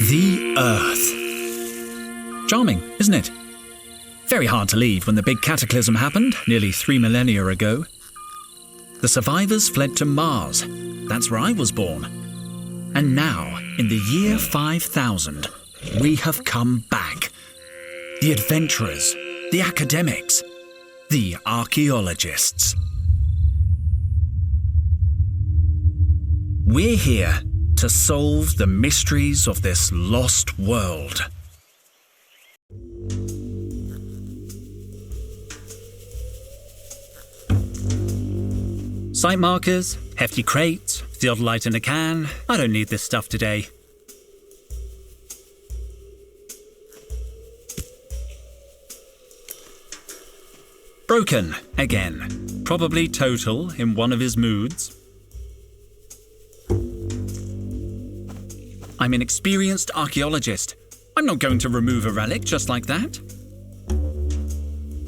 The Earth. Charming, isn't it? Very hard to leave when the big cataclysm happened nearly 3 millennia ago. The survivors fled to Mars. That's where I was born. And now, in the year 5000, we have come back. The adventurers, the academics, the archaeologists. We're here to solve the mysteries of this lost world. Site markers, hefty crates, theodolite in a can. I don't need this stuff today. Broken again. Probably Total in one of his moods. I'm an experienced archaeologist. I'm not going to remove a relic just like that.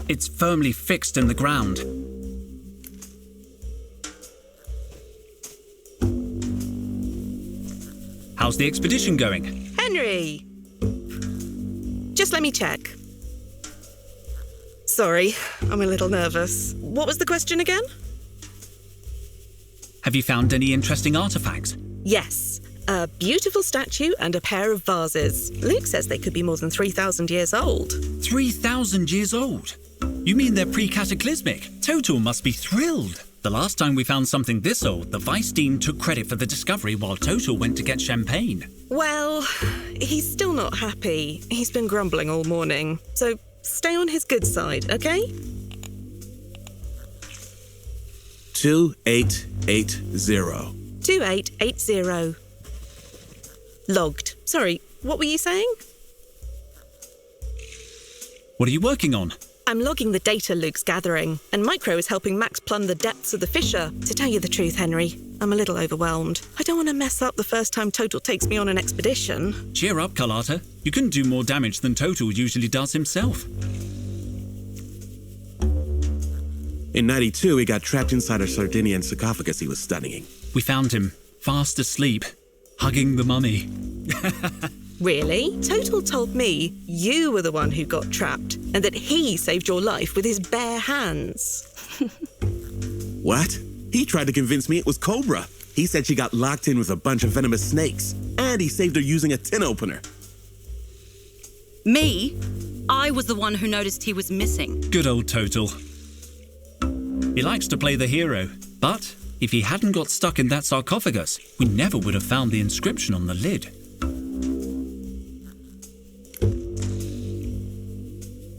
It's firmly fixed in the ground. How's the expedition going? Henry! Just let me check. Sorry, I'm a little nervous. What was the question again? Have you found any interesting artifacts? Yes, a beautiful statue and a pair of vases. Luke says they could be more than 3,000 years old. 3,000 years old? You mean they're pre-cataclysmic? Total must be thrilled. The last time we found something this old, the Vice Dean took credit for the discovery while Total went to get champagne. Well, he's still not happy. He's been grumbling all morning. So stay on his good side, okay? 2880. 2880. Logged. Sorry, what were you saying? What are you working on? I'm logging the data Luke's gathering, and Micro is helping Max plumb the depths of the fissure. To tell you the truth, Henry, I'm a little overwhelmed. I don't want to mess up the first time Total takes me on an expedition. Cheer up, Carlotta. You couldn't do more damage than Total usually does himself. In 92, he got trapped inside a Sardinian sarcophagus he was studying. We found him, fast asleep, hugging the mummy. Really? Total told me you were the one who got trapped, and that he saved your life with his bare hands. What? He tried to convince me it was Cobra. He said she got locked in with a bunch of venomous snakes, and he saved her using a tin opener. Me? I was the one who noticed he was missing. Good old Total. He likes to play the hero, but if he hadn't got stuck in that sarcophagus, we never would have found the inscription on the lid.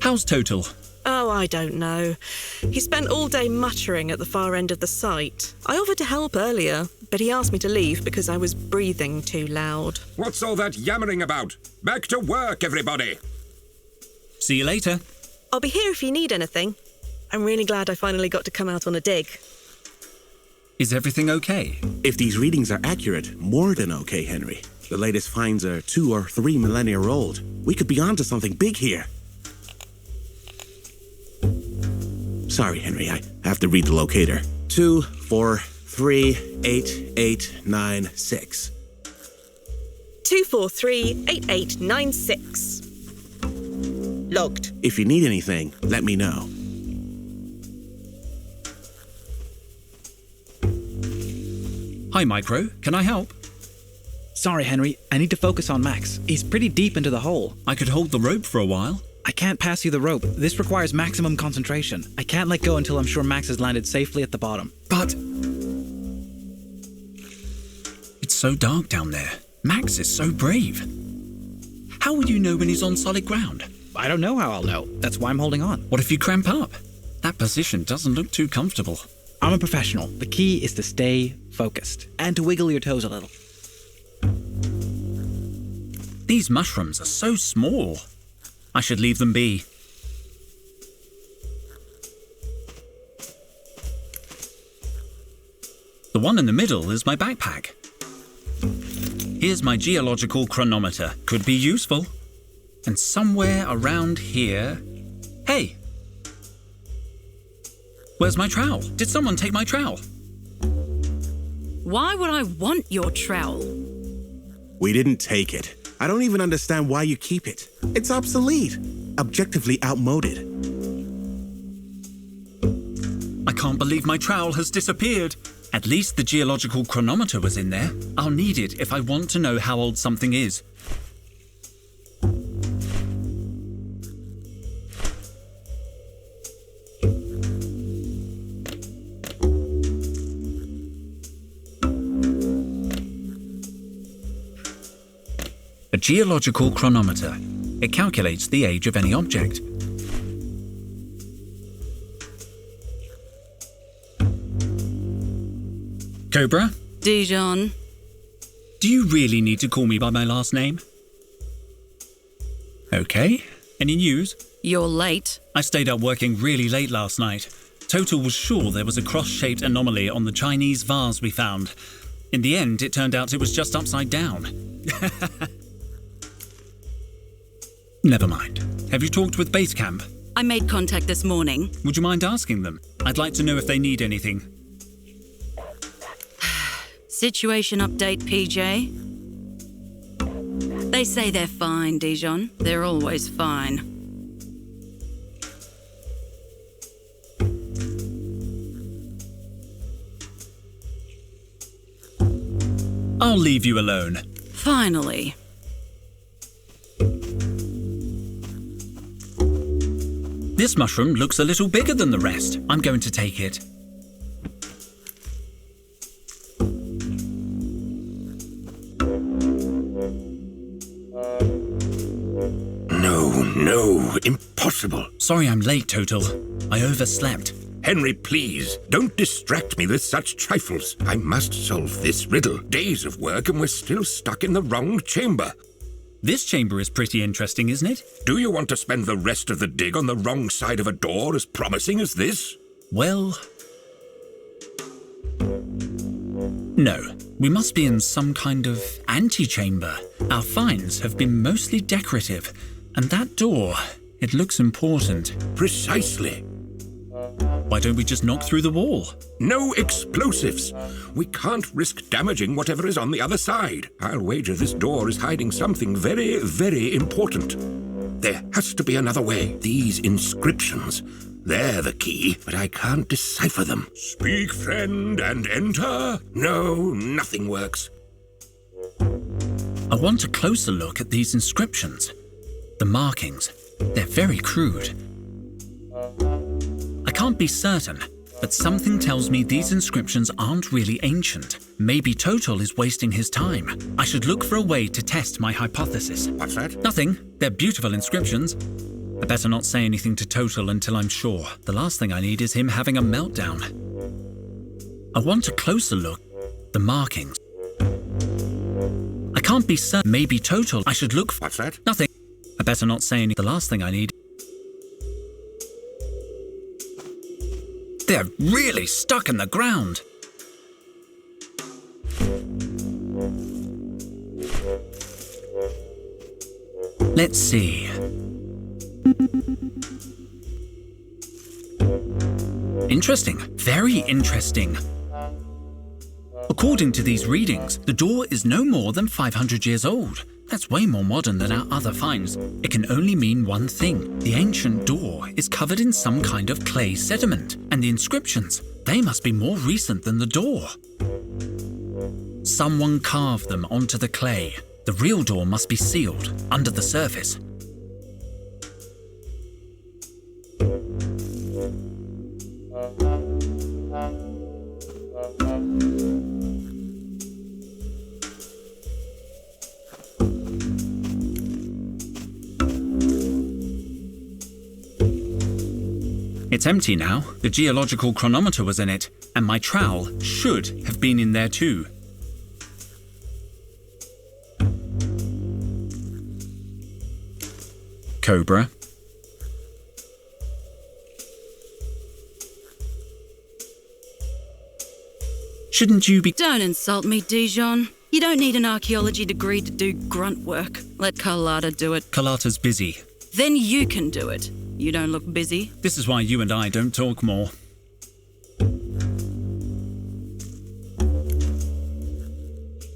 How's Total? Oh, I don't know. He spent all day muttering at the far end of the site. I offered to help earlier, but he asked me to leave because I was breathing too loud. What's all that yammering about? Back to work, everybody! See you later. I'll be here if you need anything. I'm really glad I finally got to come out on a dig. Is everything okay? If these readings are accurate, more than okay, Henry. The latest finds are 2 or 3 millennia old. We could be onto something big here. Sorry, Henry, I have to read the locator. 2438896. 2438896. Logged. If you need anything, let me know. Hi, Micro. Can I help? Sorry, Henry. I need to focus on Max. He's pretty deep into the hole. I could hold the rope for a while. I can't pass you the rope. This requires maximum concentration. I can't let go until I'm sure Max has landed safely at the bottom. But it's so dark down there. Max is so brave. How will you know when he's on solid ground? I don't know how I'll know. That's why I'm holding on. What if you cramp up? That position doesn't look too comfortable. I'm a professional. The key is to stay focused and to wiggle your toes a little. These mushrooms are so small. I should leave them be. The one in the middle is my backpack. Here's my geological chronometer. Could be useful. And somewhere around here... Hey! Where's my trowel? Did someone take my trowel? Why would I want your trowel? We didn't take it. I don't even understand why you keep it. It's obsolete, objectively outmoded. I can't believe my trowel has disappeared. At least the geological chronometer was in there. I'll need it if I want to know how old something is. A geological chronometer. It calculates the age of any object. Cobra? Dijon. Do you really need to call me by my last name? Okay. Any news? You're late. I stayed up working really late last night. Total was sure there was a cross-shaped anomaly on the Chinese vase we found. In the end, it turned out it was just upside down. Never mind. Have you talked with base camp? I made contact this morning. Would you mind asking them? I'd like to know if they need anything. Situation update, PJ. They say they're fine, Dijon. They're always fine. I'll leave you alone. Finally. This mushroom looks a little bigger than the rest. I'm going to take it. No, impossible. Sorry I'm late, Total. I overslept. Henry, please, don't distract me with such trifles. I must solve this riddle. Days of work and we're still stuck in the wrong chamber. This chamber is pretty interesting, isn't it? Do you want to spend the rest of the dig on the wrong side of a door as promising as this? Well... no. We must be in some kind of antechamber. Our finds have been mostly decorative. And that door, it looks important. Precisely. Why don't we just knock through the wall? No explosives. We can't risk damaging whatever is on the other side. I'll wager this door is hiding something very, very important. There has to be another way. These inscriptions, they're the key, but I can't decipher them. Speak, friend, and enter? No, nothing works. I want a closer look at these inscriptions. The markings, they're very crude. I can't be certain, but something tells me these inscriptions aren't really ancient. Maybe Total is wasting his time. I should look for a way to test my hypothesis. What's that? Nothing. They're beautiful inscriptions. I better not say anything to Total until I'm sure. The last thing I need is him having a meltdown. I want a closer look. The markings. I can't be certain. Maybe Total. I should look for... What's that? Nothing. I better not say anything. The last thing I need... They're really stuck in the ground. Let's see. Interesting. Very interesting. According to these readings, the door is no more than 500 years old. That's way more modern than our other finds. It can only mean one thing. The ancient door is covered in some kind of clay sediment, and the inscriptions, they must be more recent than the door. Someone carved them onto the clay. The real door must be sealed under the surface. It's empty now. The geological chronometer was in it, and my trowel should have been in there too. Cobra. Shouldn't you be... Don't insult me, Dijon. You don't need an archaeology degree to do grunt work. Let Carlotta do it. Carlotta's busy. Then you can do it. You don't look busy. This is why you and I don't talk more.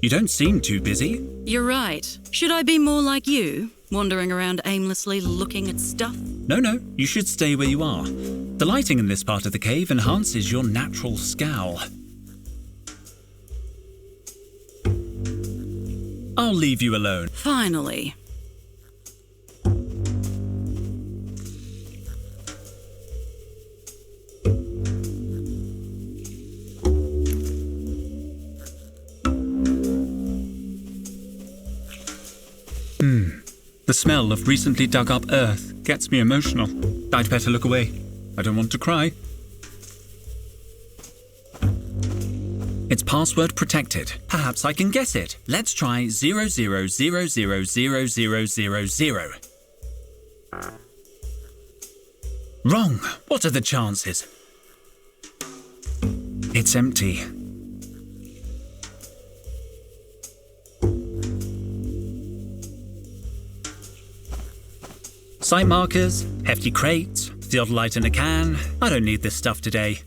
You don't seem too busy. You're right. Should I be more like you, wandering around aimlessly looking at stuff? No, you should stay where you are. The lighting in this part of the cave enhances your natural scowl. I'll leave you alone. Finally. The smell of recently dug up earth gets me emotional. I'd better look away. I don't want to cry. It's password protected. Perhaps I can guess it. Let's try 00000000. Wrong. What are the chances? It's empty. Site markers, hefty crates, theodolite in a can. I don't need this stuff today.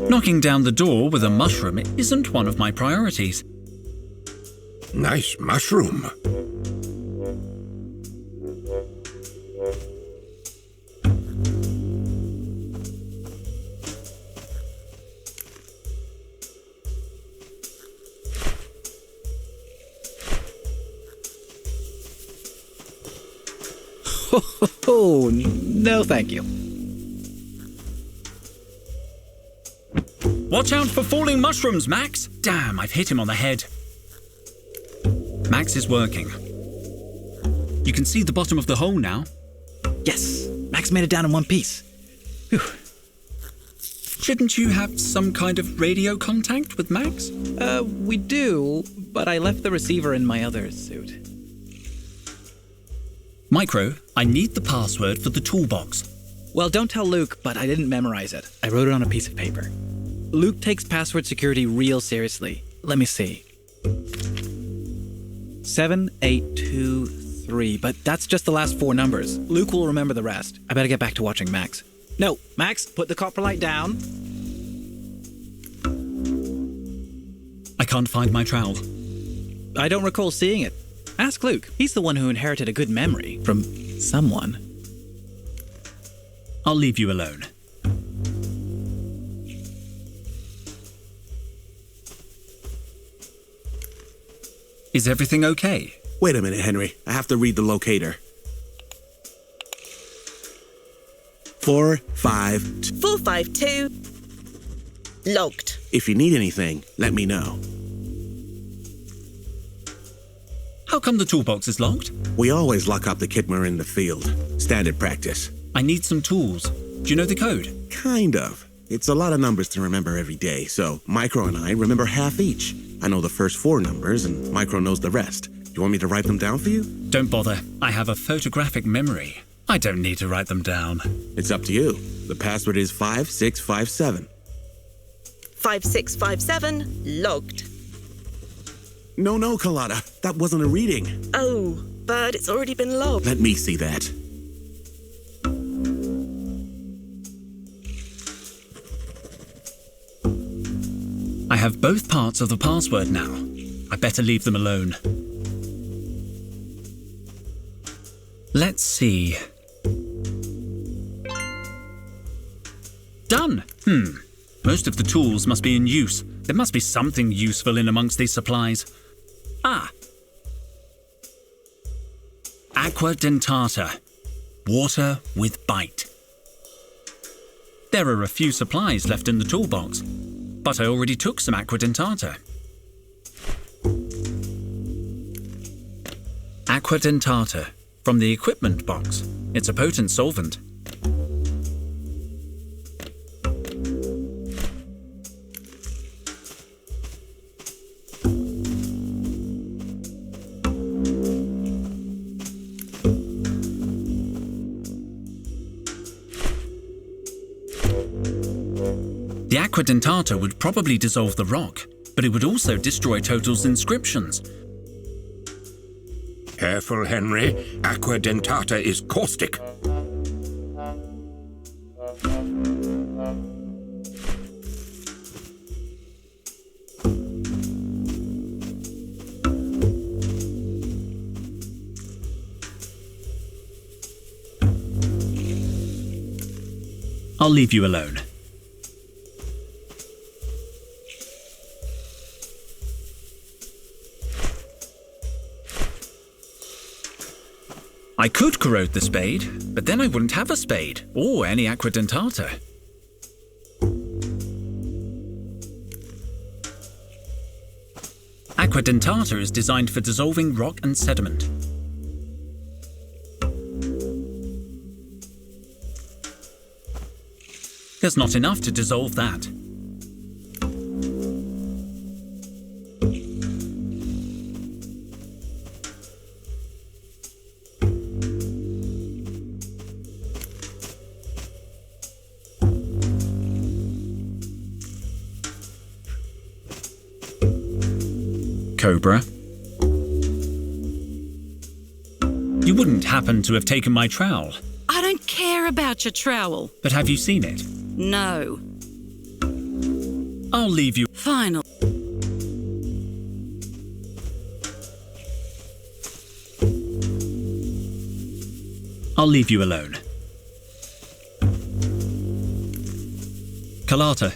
Knocking down the door with a mushroom isn't one of my priorities. Nice mushroom. Oh, no thank you. Watch out for falling mushrooms, Max! Damn, I've hit him on the head. Max is working. You can see the bottom of the hole now. Yes, Max made it down in one piece. Whew. Shouldn't you have some kind of radio contact with Max? We do, but I left the receiver in my other suit. Micro, I need the password for the toolbox. Well, don't tell Luke, but I didn't memorize it. I wrote it on a piece of paper. Luke takes password security real seriously. Let me see. 7823, but that's just the last 4 numbers. Luke will remember the rest. I better get back to watching Max. No, Max, put the copper light down. I can't find my trowel. I don't recall seeing it. Ask Luke. He's the one who inherited a good memory from someone. I'll leave you alone. Is everything okay? Wait a minute, Henry. I have to read the locator. 452. 452. Logged. If you need anything, let me know. How come the toolbox is locked? We always lock up the kit when we're in the field. Standard practice. I need some tools. Do you know the code? Kind of. It's a lot of numbers to remember every day, so Micro and I remember half each. I know the first 4 numbers, and Micro knows the rest. You want me to write them down for you? Don't bother. I have a photographic memory. I don't need to write them down. It's up to you. The password is 5657. 5657. Logged. No, Carlotta. That wasn't a reading. Oh, but it's already been logged. Let me see that. I have both parts of the password now. I better leave them alone. Let's see. Done! Most of the tools must be in use. There must be something useful in amongst these supplies. Ah! Aqua dentata. Water with bite. There are a few supplies left in the toolbox, but I already took some aqua dentata. Aqua dentata from the equipment box. It's a potent solvent. The aqua dentata would probably dissolve the rock, but it would also destroy Total's inscriptions. Careful, Henry. Aqua dentata is caustic. I'll leave you alone. I could corrode the spade, but then I wouldn't have a spade, or any aqua dentata. Aqua dentata is designed for dissolving rock and sediment. There's not enough to dissolve that. Cobra. You wouldn't happen to have taken my trowel, I don't care about your trowel. but have you seen it? No. I'll leave you. Final. I'll leave you alone. Kalata.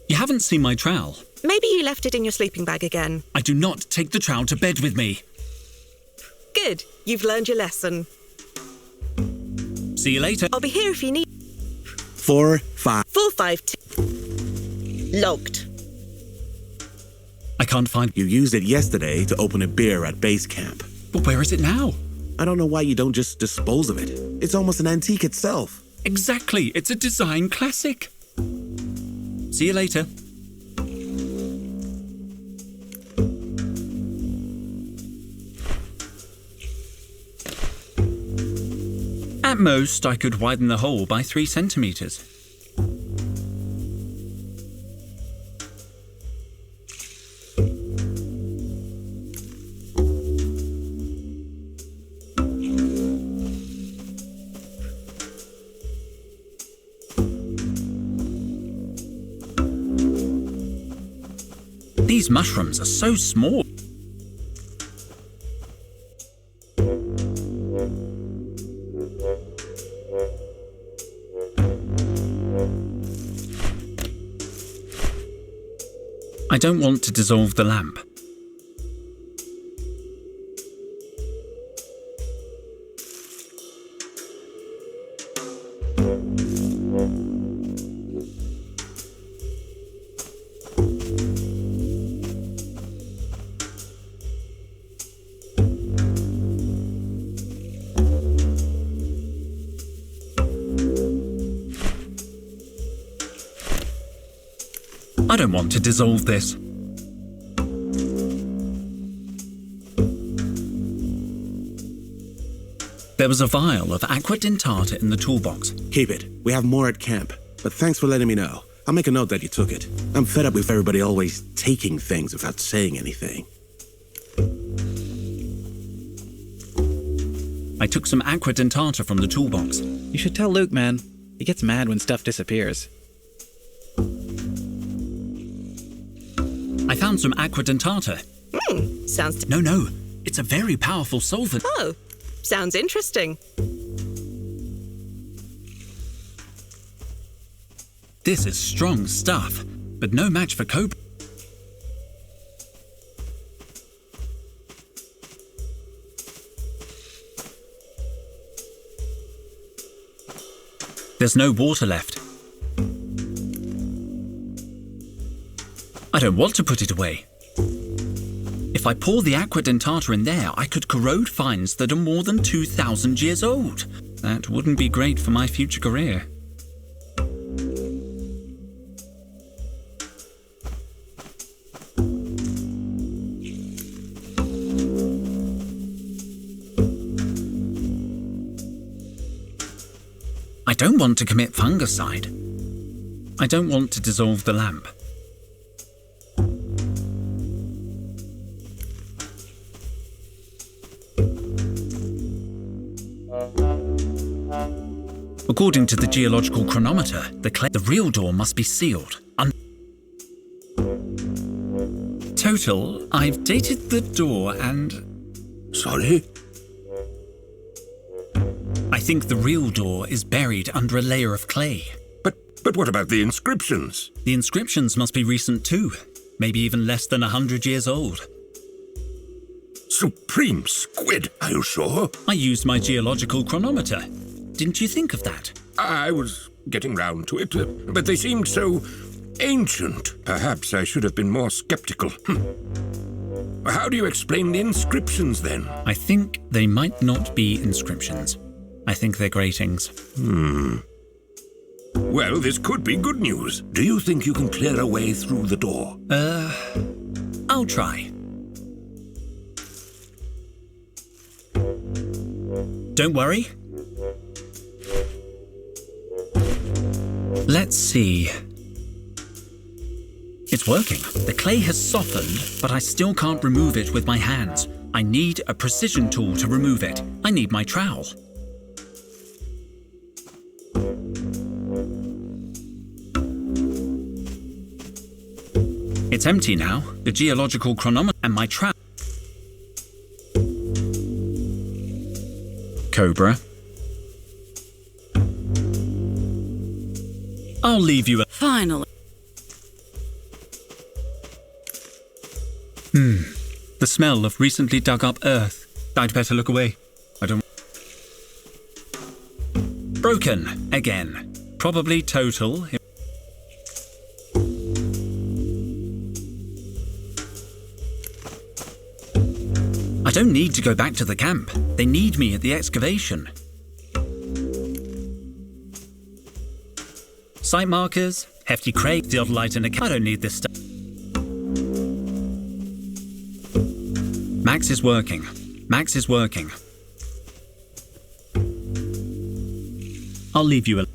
You haven't seen my trowel. Maybe you left it in your sleeping bag again. I do not take the trowel to bed with me. Good. You've learned your lesson. See you later. I'll be here if you need. 4, 5. 452. Logged. I can't find. You used it yesterday to open a beer at base camp. But where is it now? I don't know why you don't just dispose of it. It's almost an antique itself. Exactly. It's a design classic. See you later. At most, I could widen the hole by 3 centimeters. These mushrooms are so small. I don't want to dissolve the lamp. I don't want to dissolve this. There was a vial of aqua dentata in the toolbox. Keep it. We have more at camp. But thanks for letting me know. I'll make a note that you took it. I'm fed up with everybody always taking things without saying anything. I took some aqua dentata from the toolbox. You should tell Luke, man. He gets mad when stuff disappears. I found some aqua dentata. Sounds. No. It's a very powerful solvent. Oh, sounds interesting. This is strong stuff, but no match for Cobra. There's no water left. I don't want to put it away. If I pour the aqua dentata in there, I could corrode finds that are more than 2,000 years old. That wouldn't be great for my future career. I don't want to commit fungicide. I don't want to dissolve the lamp. According to the geological chronometer, the real door must be sealed. Total, I've dated the door and... Sorry? I think the real door is buried under a layer of clay. But what about the inscriptions? The inscriptions must be recent too. Maybe even less than 100 years old. Supreme squid, are you sure? I used my geological chronometer. Didn't you think of that? I was getting round to it, but they seemed so ancient. Perhaps I should have been more skeptical. How do you explain the inscriptions then? I think they might not be inscriptions. I think they're gratings. Well, this could be good news. Do you think you can clear a way through the door? I'll try. Don't worry. Let's see. It's working. The clay has softened, but I still can't remove it with my hands. I need a precision tool to remove it. I need my trowel. It's empty now. The geological chronometer and my trowel. Cobra. I'll leave you. Finally. The smell of recently dug up earth. I'd better look away. I don't. Broken again. Probably total. I don't need to go back to the camp. They need me at the excavation. Site markers, hefty crate, the odd light in a I don't need this stuff. Max is working. Max is working. I'll leave you alone.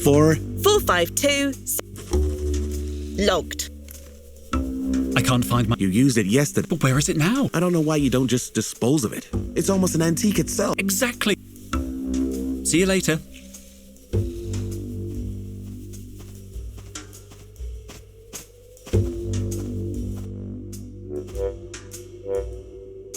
Four. 452. Logged. I can't find my... You used it yesterday. But where is it now? I don't know why you don't just dispose of it. It's almost an antique itself. Exactly. See you later.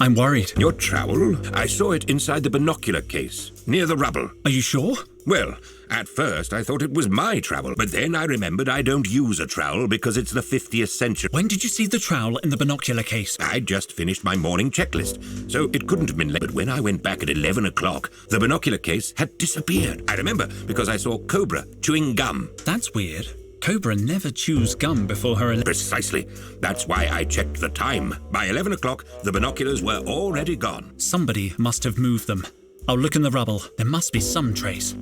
I'm worried. Your trowel? I saw it inside the binocular case, near the rubble. Are you sure? Well, at first I thought it was my trowel, but then I remembered I don't use a trowel because it's the 50th century. When did you see the trowel in the binocular case? I'd just finished my morning checklist, so it couldn't have been late. But when I went back at 11 o'clock, the binocular case had disappeared. I remember because I saw Cobra chewing gum. That's weird. Cobra never chews gum before her... Precisely. That's why I checked the time. By 11 o'clock, the binoculars were already gone. Somebody must have moved them. I'll look in the rubble. There must be some trace.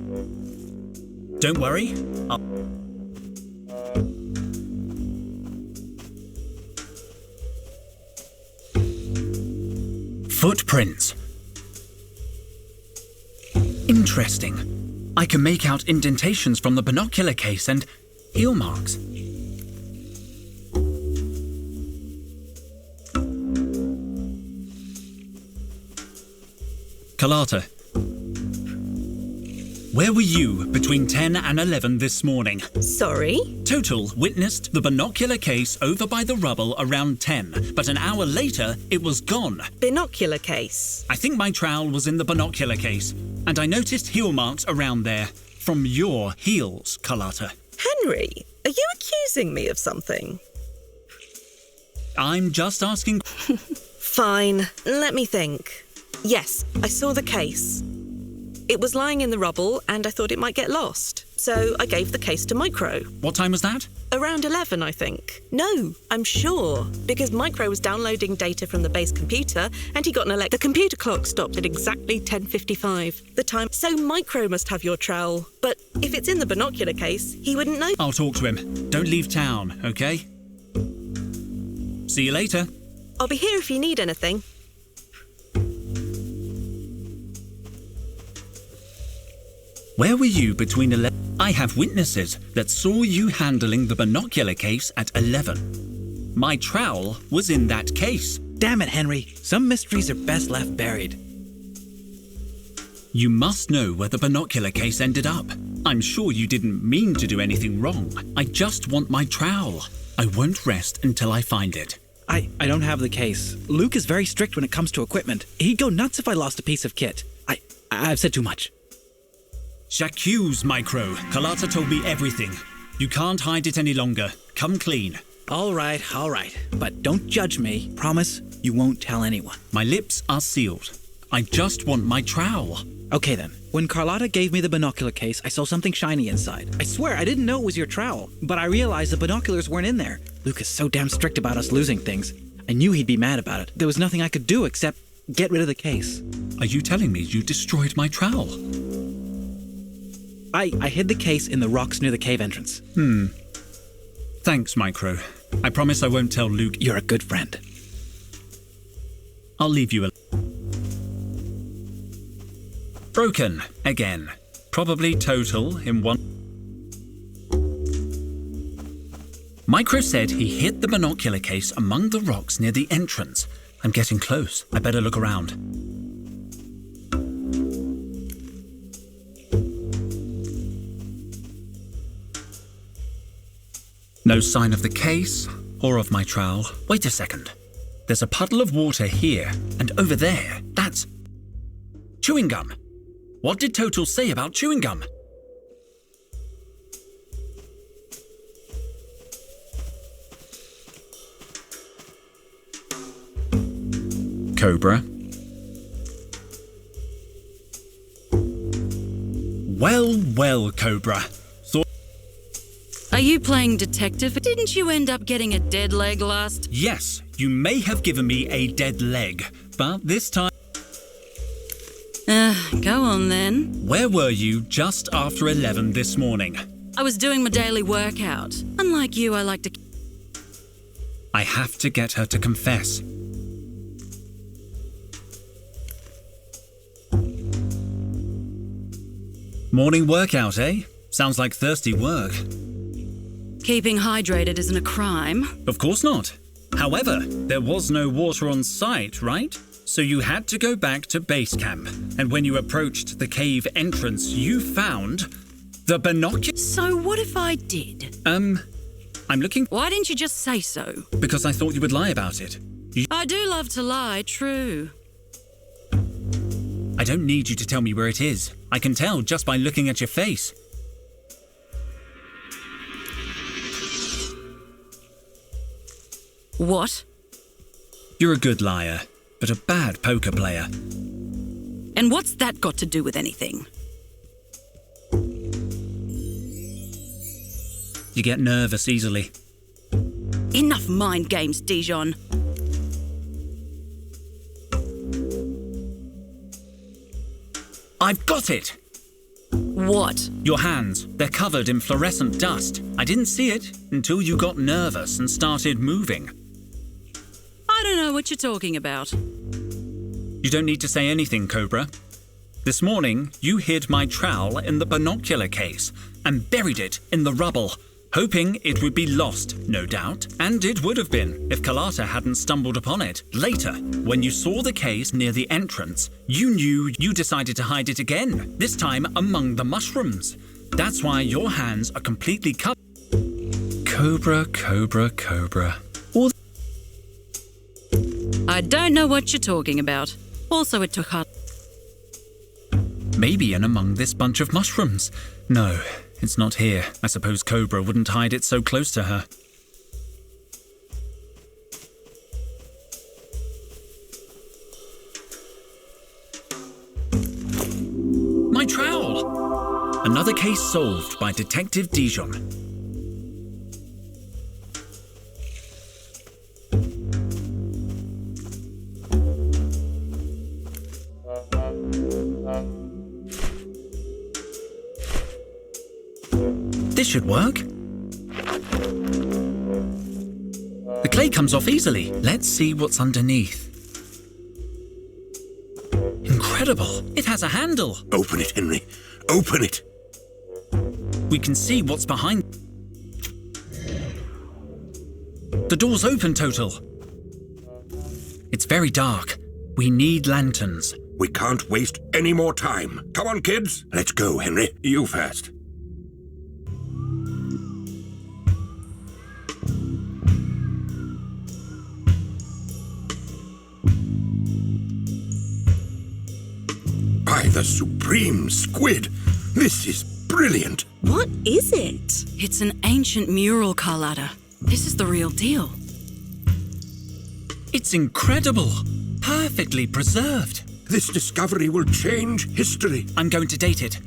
Don't worry. Footprints. Interesting. I can make out indentations from the binocular case and heel marks. Carlotta, where were you between 10 and 11 this morning? Sorry? Total witnessed the binocular case over by the rubble around 10, but an hour later, it was gone. Binocular case. I think my trowel was in the binocular case, and I noticed heel marks around there. From your heels, Carlotta. Henry, are you accusing me of something? I'm just asking... Fine, let me think. Yes, I saw the case. It was lying in the rubble and I thought it might get lost. So I gave the case to Micro. What time was that? Around 11, I think. No, I'm sure. Because Micro was downloading data from the base computer and he got an The computer clock stopped at exactly 10:55. The time... So Micro must have your trowel. But if it's in the binocular case, he wouldn't know. I'll talk to him. Don't leave town, okay? See you later. I'll be here if you need anything. Where were you between 11? I have witnesses that saw you handling the binocular case at 11. My trowel was in that case. Damn it, Henry. Some mysteries are best left buried. You must know where the binocular case ended up. I'm sure you didn't mean to do anything wrong. I just want my trowel. I won't rest until I find it. I don't have the case. Luke is very strict when it comes to equipment. He'd go nuts if I lost a piece of kit. I've said too much. J'accuse, Micro. Carlotta told me everything. You can't hide it any longer. Come clean. All right. But don't judge me. Promise you won't tell anyone. My lips are sealed. I just want my trowel. Okay then. When Carlotta gave me the binocular case, I saw something shiny inside. I swear I didn't know it was your trowel, but I realized the binoculars weren't in there. Luke is so damn strict about us losing things. I knew he'd be mad about it. There was nothing I could do except get rid of the case. Are you telling me you destroyed my trowel? I hid the case in the rocks near the cave entrance. Thanks, Micro. I promise I won't tell Luke. You're a good friend. I'll leave you alone. Broken again. Probably total in one. Micro said he hid the binocular case among the rocks near the entrance. I'm getting close. I better look around. No sign of the case or of my trowel. Wait a second. There's a puddle of water here and over there. That's chewing gum. What did Total say about chewing gum? Cobra. Well, Cobra. Are you playing detective? Didn't you end up getting a dead leg last? Yes, you may have given me a dead leg, but this time... Go on then. Where were you just after 11 this morning? I was doing my daily workout. Unlike you, I like to... I have to get her to confess. Morning workout, eh? Sounds like thirsty work. Keeping hydrated isn't a crime. Of course not. However, there was no water on site, right? So you had to go back to base camp. And when you approached the cave entrance, you found the binocular... So what if I did? I'm looking... Why didn't you just say so? Because I thought you would lie about it. I do love to lie, true. I don't need you to tell me where it is. I can tell just by looking at your face. What? You're a good liar, but a bad poker player. And what's that got to do with anything? You get nervous easily. Enough mind games, Dijon. I've got it! What? Your hands, they're covered in fluorescent dust. I didn't see it until you got nervous and started moving. I don't know what you're talking about. You don't need to say anything, Cobra. This morning, you hid my trowel in the binocular case and buried it in the rubble, hoping it would be lost, no doubt. And it would have been if Carlotta hadn't stumbled upon it. Later, when you saw the case near the entrance, you knew you decided to hide it again, this time among the mushrooms. That's why your hands are completely covered. Cobra. I don't know what you're talking about. Also, it took hard. Maybe in among this bunch of mushrooms. No, it's not here. I suppose Cobra wouldn't hide it so close to her. My trowel! Another case solved by Detective Dijon. This should work. The clay comes off easily. Let's see what's underneath. Incredible. incredible. It has a handle. Open it, Henry. Open it. We can see what's behind. The door's open, Total. It's very dark. We need lanterns. We can't waste any more time. Come on, kids. Let's go, Henry. You first. By the supreme squid! This is brilliant! What is it? It's an ancient mural, Carlotta. This is the real deal. It's incredible. Perfectly preserved. This discovery will change history. I'm going to date it.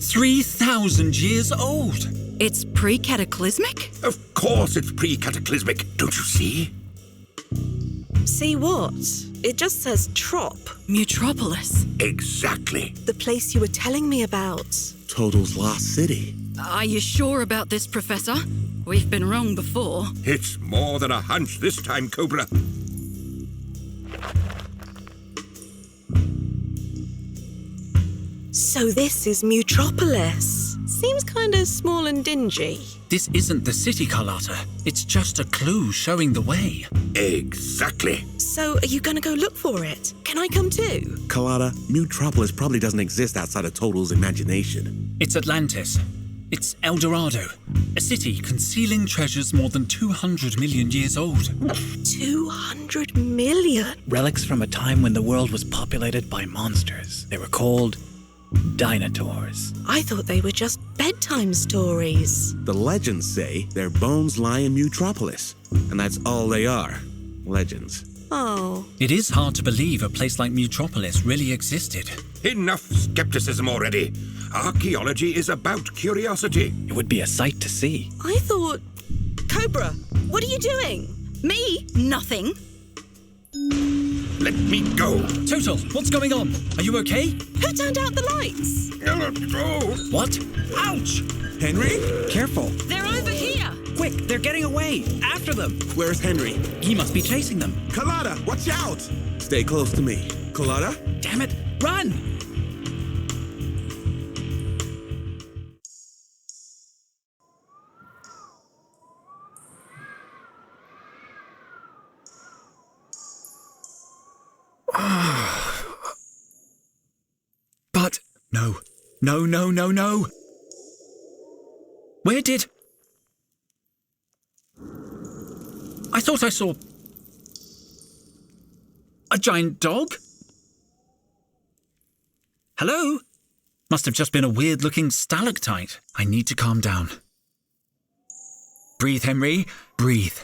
"3,000 years old. It's pre-cataclysmic? Of course it's pre-cataclysmic, don't you see? See what? It just says Trop, Mutropolis. Exactly. the place you were telling me about. Total's lost city. Are you sure about this, Professor? We've been wrong before. It's more than a hunch this time, Cobra. So this is Mutropolis. Seems kind of small and dingy. This isn't the city, Carlotta. It's just a clue showing the way. Exactly. So are you gonna go look for it? Can I come too? Carlotta, Mutropolis probably doesn't exist outside of Total's imagination. It's Atlantis. It's El Dorado, a city concealing treasures more than 200 million years old. 200 million? Relics from a time when the world was populated by monsters. They were called Dinotaurs. I thought they were just bedtime stories. The legends say their bones lie in Mutropolis, and that's all they are. Legends. Oh, It is hard to believe a place like Mutropolis really existed. Enough skepticism already. Archaeology is about curiosity. It would be a sight to see. I thought... Cobra, what are you doing? Me? Nothing. Let me go. Total, what's going on? Are you okay? Who turned out the lights? What? Ouch! Henry? Careful. They're over here. Quick, they're getting away. After them. Where's Henry? He must be chasing them. Carlotta, watch out! Stay close to me. Carlotta? Damn it. Run! But no. No. Where did... I thought I saw... a giant dog? Hello? Must have just been a weird-looking stalactite. I need to calm down. Breathe, Henry. Breathe.